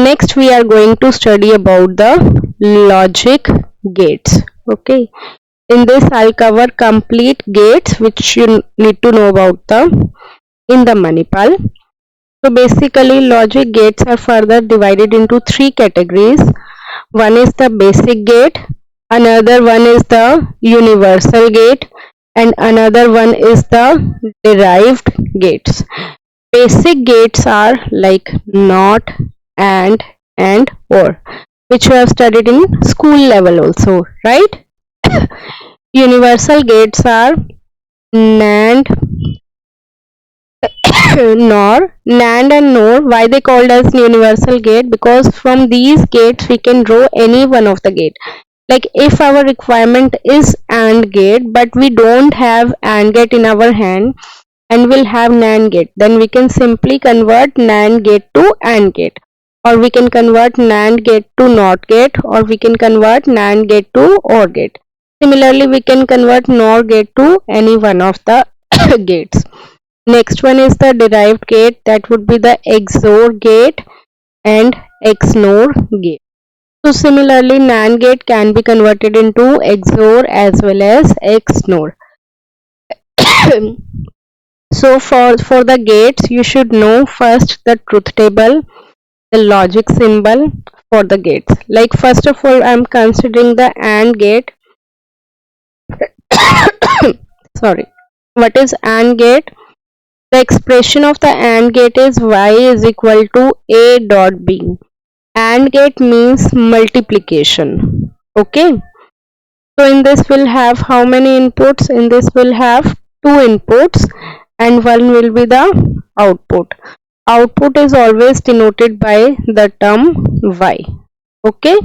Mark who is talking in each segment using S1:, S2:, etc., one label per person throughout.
S1: Next we are going to study about the logic gates. Okay, in this I'll cover complete gates which you need to know about in the Manipal. So basically logic gates are further divided into three categories. One is the basic gate, another one is the universal gate, and another one is the derived gates. Basic gates are like not, and or, which you have studied in school level also, right? Universal gates are NAND, NAND and NOR. Why they called as universal gate? Because from these gates we can draw any one of the gate. Like if our requirement is AND gate but we don't have AND gate in our hand and we'll have NAND gate, then we can simply convert NAND gate to AND gate, or we can convert NAND gate to NOT gate, or we can convert NAND gate to OR gate. Similarly, we can convert NOR gate to any one of the gates. Next one is the derived gate, that would be the XOR gate and XNOR gate. So similarly, NAND gate can be converted into XOR as well as XNOR. So for the gates, you should know first the truth table, the logic symbol for the gates. Like first of all, I am considering the AND gate. Sorry, what is AND gate? The expression of the AND gate is y is equal to a dot b. AND gate means multiplication. Okay, so in this we'll have how many inputs? In this we'll have two inputs and one will be the output. Output is always denoted by the term y. Okay,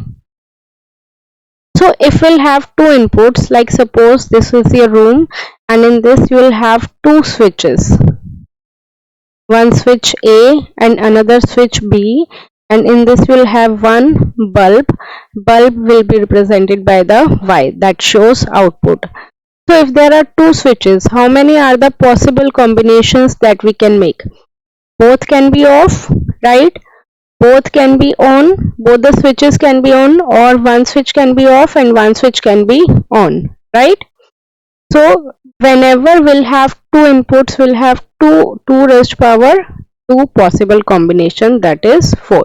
S1: so if we'll have two inputs, like suppose this is your room and in this you will have two switches, one switch A and another switch B, and in this you will have one bulb. Bulb will be represented by the y, that shows output. So if there are two switches, how many are the possible combinations that we can make? Both can be off, right? Both can be on, both the switches can be on, or one switch can be off and one switch can be on, right? So whenever we'll have two inputs, we'll have 2 raised power 2 possible combination, that is 4.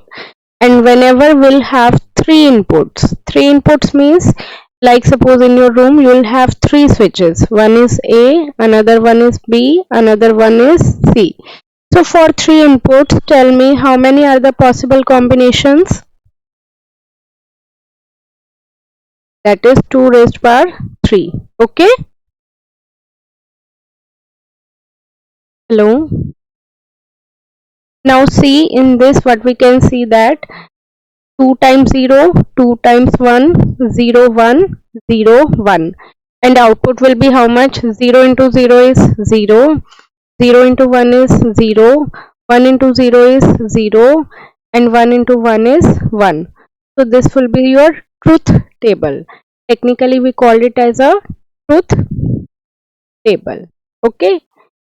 S1: And whenever we'll have three inputs means, like suppose in your room you will have three switches, one is A, another one is B, another one is C. So for three inputs, tell me how many are the possible combinations? That is 2 raised power 3. Okay. Hello. Now see in this what we can see, that 2 times 0, 2 times 1, 0, 1, 0, 1. And output will be how much? 0 into 0 is 0, 0 into 1 is 0, 1 into 0 is 0, and 1 into 1 is 1. So this will be your truth table. Technically we call it as a truth table. Okay,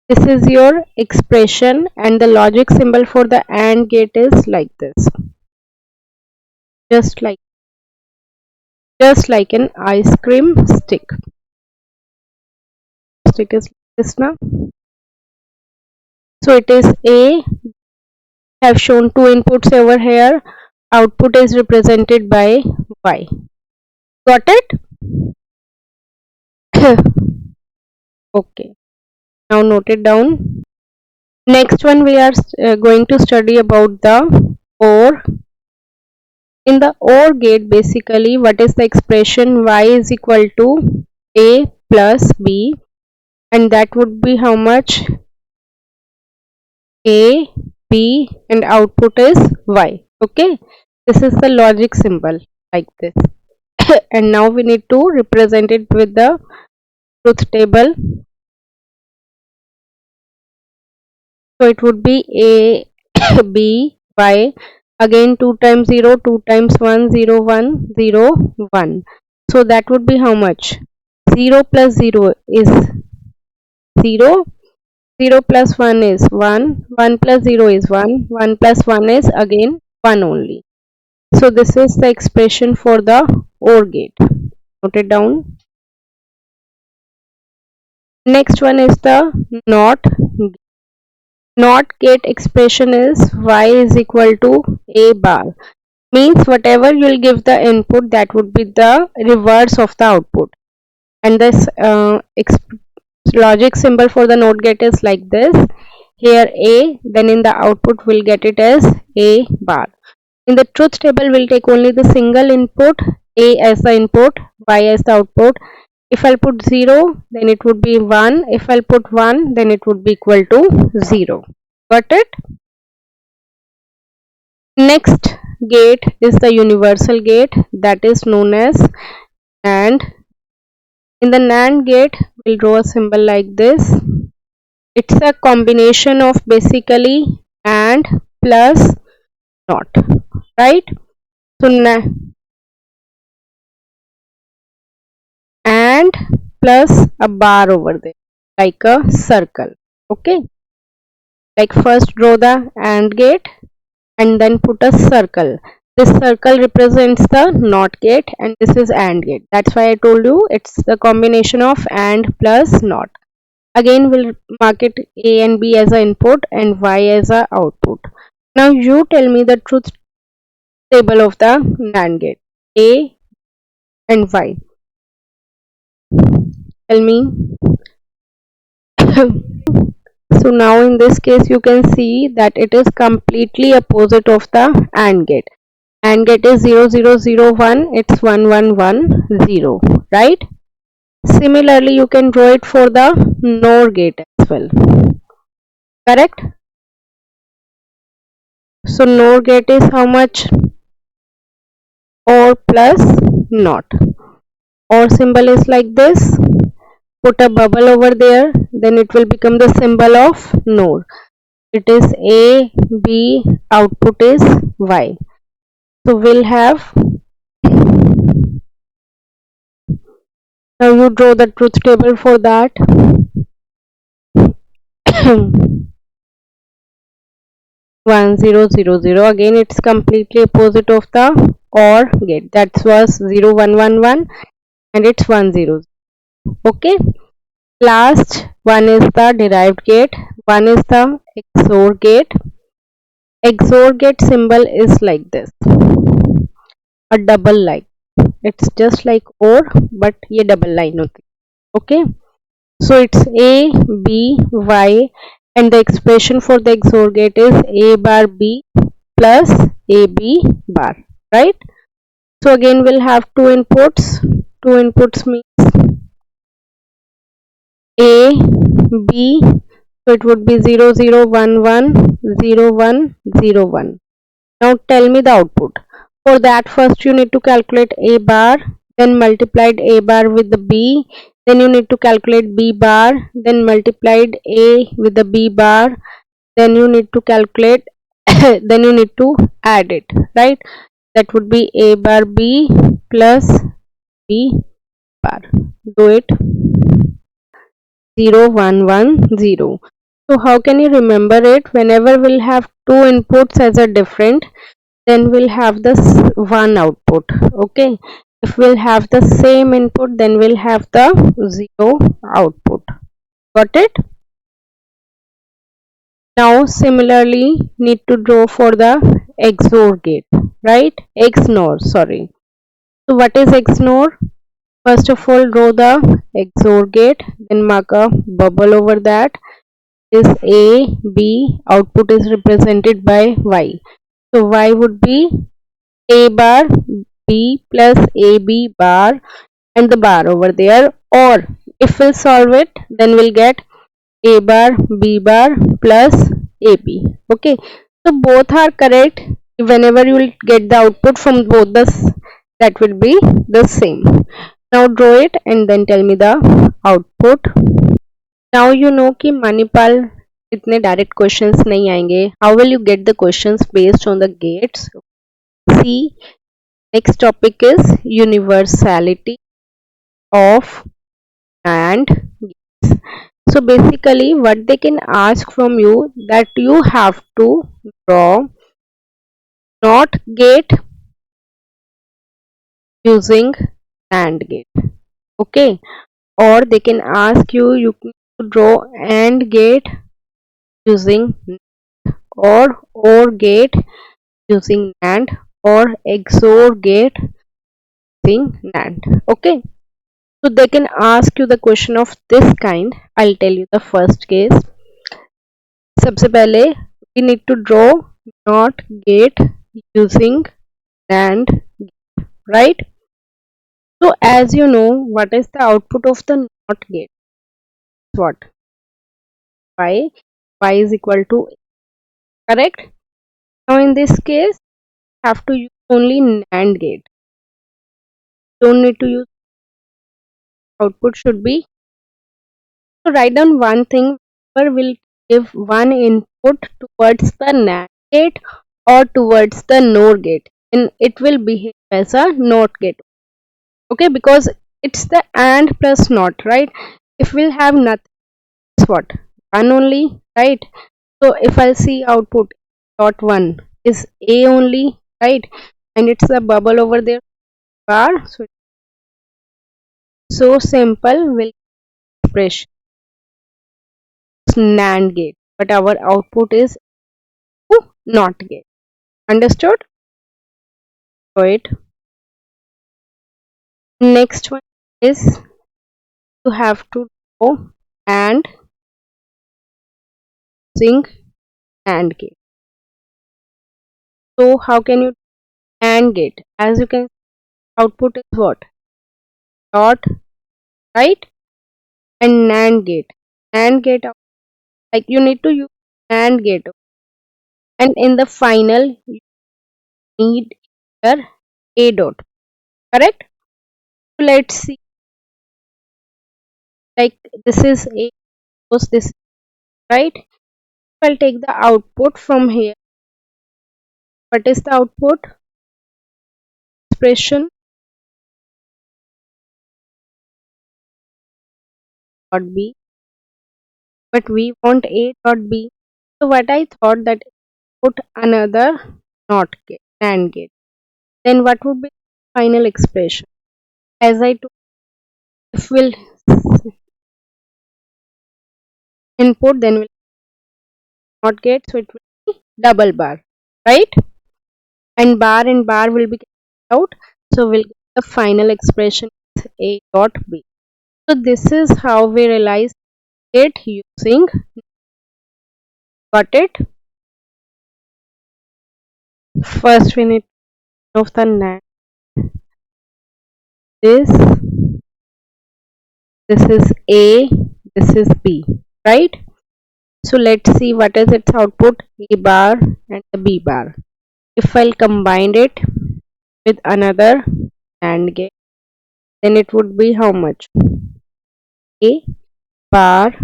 S1: this is your expression, and the logic symbol for the AND gate is like this, just like an ice cream stick. Stick is like this now. So it is A, have shown two inputs over here, output is represented by y. Got it? Okay, now note it down. Next one we are going to study about the OR. In the OR gate, basically what is the expression? Y is equal to A plus B, and that would be how much? A, B, and output is y. Okay, this is the logic symbol like this. And now we need to represent it with the truth table. So it would be A, B, Y. Again 2 times 0, 2 times 1, 0, 1, 0, 1. So that would be how much? 0 plus 0 is 0. 0 plus 1 is 1, 1 plus 0 is 1, 1 plus 1 is again 1 only. So this is the expression for the OR gate. Note it down. Next one is the NOT. NOT gate expression is y is equal to a bar. Means whatever you will give the input, that would be the reverse of the output. And this logic symbol for the NOT gate is like this. Here A, then in the output we'll get it as a bar. In the truth table we'll take only the single input, A as the input, Y as the output. If I'll put 0, then it would be 1. If I'll put 1, then it would be equal to 0. Got it? Next gate is the universal gate, that is known as NAND. In the NAND gate, we'll draw a symbol like this. It's a combination of basically AND plus NOT, right? So AND plus a bar over there, like a circle. Okay, like first draw the AND gate and then put a circle. This circle represents the NOT gate and this is AND gate. That's why I told you it's the combination of AND plus NOT. Again we'll mark it A and B as an input and Y as a output. Now you tell me the truth table of the NAND gate. A and Y. Tell me. So now in this case you can see that it is completely opposite of the AND gate. AND gate is 0 0 0 1, it's 1 1 1 0, right? Similarly you can draw it for the NOR gate as well, correct? So NOR gate is how much? OR plus NOT. OR symbol is like this. Put a bubble over there, then it will become the symbol of NOR. It is A, B, output is Y. So we'll have, now you draw the truth table for that. 1 0 0 0, again it's completely opposite of the OR gate. That was 0 1 1 1 and it's 1 0. Okay, last one is the derived gate, one is the XOR gate. XOR gate symbol is like this, a double line. It's just like OR but ये double line होती है. Okay, so it's A, B, Y and the expression for the XOR gate is A bar B plus AB bar, right? So again we'll have two inputs. Two inputs means A, B, so it would be 0 0 1 1 0 1 0 1. Now tell me the output. For that first you need to calculate A bar, then multiplied A bar with the B, then you need to calculate B bar, then multiplied A with the B bar, then you need to calculate then you need to add it, right? That would be A bar B plus B bar. Do it. 0 1 1 0. So how can you remember it? Whenever we'll have two inputs as a different, then we'll have this one output. Okay, if we'll have the same input, then we'll have the 0 output. Got it? Now similarly need to draw for the XOR gate, right? XNOR, sorry. So what is XNOR? First of all draw the XOR gate, then mark a bubble over that. Is A, B, output is represented by Y. So Y would be A bar B plus AB bar and the bar over there, or if we'll solve it then we'll get A bar B bar plus AB. Okay, so both are correct. Whenever you will get the output from both this, that will be the same. Now draw it and then tell me the output. Now you know कि Manipal इतने direct questions नहीं आएंगे. How will you get the questions based on the gates? See, next topic is universality of NAND gates. So basically what they can ask from you, that you have to draw NOT gate using NAND gate. Okay, or they can ask you, you can draw AND gate using or gate using NAND or XOR gate using NAND. Okay, so they can ask you the question of this kind. I'll tell you the first case. सबसे पहले we need to draw NOT gate using NAND, right? So as you know, what is the output of the NOT gate? What? Y. Y is equal to A, correct? Now in this case, have to use only NAND gate. Don't need to use output should be. So write down one thing. Will give one input towards the NAND gate or towards the NOR gate, and it will behave as a NOT gate. Okay, because it's the AND plus NOT, right? If we'll have nothing, it's what? One only, right? So if I'll see output dot one is A only, right? And it's a bubble over there bar. So simple will expression NAND gate, but our output is NOT gate. Understood? Right. Next one is you have to go and using AND gate. So how can you AND gate? As you can see, output is what? Dot, right? And NAND gate. NAND gate, like you need to use NAND gate, and in the final you need here A dot, correct? So let's see, like this is A, this, right? I'll take the output from here. What is the output? Expression dot B, but we want A dot B. So what I thought that put another NOT gate, NAND gate. Then what would be the final expression? As I told, if we'll input, then we'll NOT gate, so it will be double bar, right? And bar will be out, so we'll get the final expression is A dot B. So this is how we realize it using. Got it? First we need to know the NAND. This is A, this is B, right? So let's see what is its output, A bar and the B bar. If I'll combine it with another AND gate, then it would be how much? A bar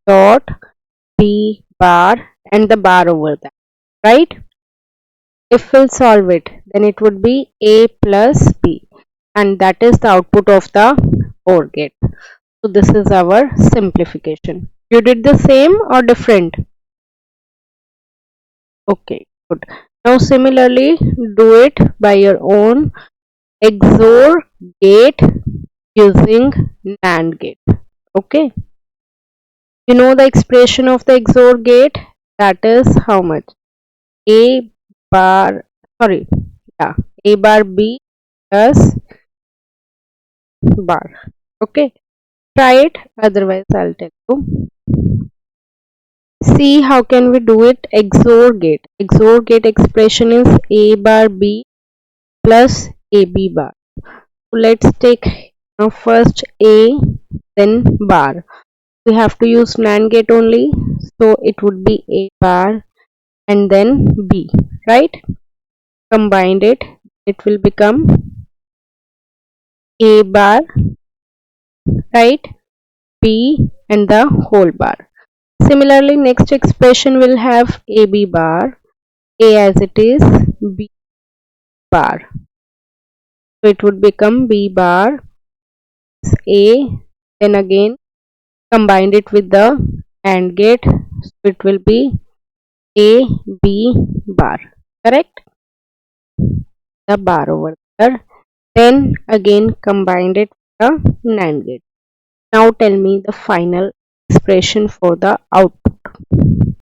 S1: dot B bar and the bar over that, right? If we'll solve it, then it would be A plus B, and that is the output of the OR gate. So this is our simplification. You did the same or different? Okay, good. Now similarly, do it by your own. XOR gate using NAND gate. Okay. You know the expression of the XOR gate? That is how much? A bar, sorry, yeah, A bar B plus bar. Okay. Try it, otherwise I'll tell you. See how can we do it? XOR gate. XOR gate expression is A bar B plus AB bar. So let's take now first A, then bar. We have to use NAND gate only, so it would be A bar and then B, right? Combined it, it will become A bar, right? B and the whole bar. Similarly, next expression will have AB bar, A as it is, B bar. So it would become B bar, A, then again combined it with the AND gate, so it will be A, B bar, correct? The bar over there. then again combined it with the NAND gate. Now tell me the final expression for the output.